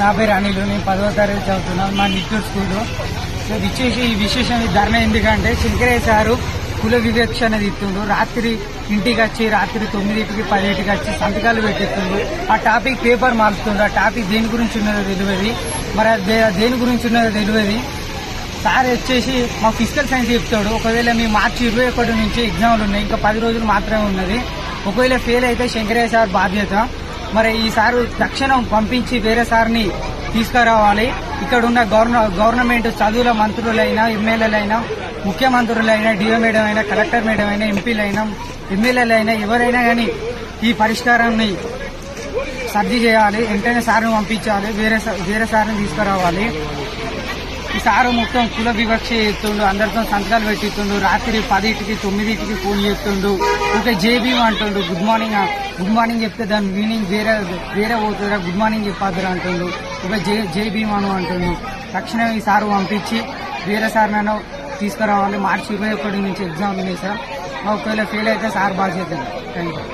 నా పేరు అనిల్, నేను 10వ తరగతి చదువుతున్నాను మా నిట్టూరు స్కూల్లో. ఇచ్చేసి ఈ విశేషం ఈ ధర్నా ఎందుకంటే శంకరయ్య సారు కుల వివక్ష అనేది ఇస్తుండ్రు. రాత్రి ఇంటికి వచ్చి రాత్రి 9కి 10కి వచ్చి సంతకాలు పెట్టిస్తుండ్రు. ఆ టాపిక్ పేపర్ మారుతుండ్రు. ఆ టాపిక్ దేని గురించి ఉన్నదో తెలియదు, మరి దేని గురించి ఉన్నదో తెలియదు. సార్ వచ్చేసి మా ఫిజికల్ సైన్స్ చెప్తాడు. ఒకవేళ మీ మార్చి 21 నుంచి ఎగ్జామ్లు ఉన్నాయి, ఇంకా 10 రోజులు మాత్రమే ఉన్నది. ఒకవేళ ఫెయిల్ అయితే శంకరయ్య సార్ బాధ్యత. మరి ఈ సారు తక్షణం పంపించి వేరే సార్ని తీసుకురావాలి. ఇక్కడ ఉన్న గవర్నమెంట్ చదువుల మంత్రులైనా, ఎమ్మెల్యేలైనా, ముఖ్యమంత్రులైనా, డిఓ మేడం అయినా, కలెక్టర్ మేడం అయినా, ఎంపీలైనా, ఎమ్మెల్యేలైనా ఎవరైనా కానీ ఈ పరిష్కారాన్ని సర్ది చేయాలి. వెంటనే సార్ని పంపించాలి, వేరే సార్ని తీసుకురావాలి. ఈ సారు మొత్తం కుల వివక్ష చేస్తుండు, అందరితో సంతకాలు పెట్టిస్తుండు. రాత్రి 10కి 9కి ఫోన్ చేస్తుండు. ఇంకా జేబీఎం అంటుండు. గుడ్ మార్నింగ్ చెప్తే దాని మీనింగ్ వేరే పోతుందా, గుడ్ మార్నింగ్ చెప్పాదురా అంటుండు. ఇంకా జేబీఎం అంటుండు. తక్షణం ఈ సారు పంపించి వేరే సార్ నన్ను తీసుకురావాలి. మార్చి 21 నుంచి ఎగ్జామ్ ఉన్నాయి సార్. ఒకవేళ ఫెయిల్ అయితే సార్ బాధ్యత. Thank you.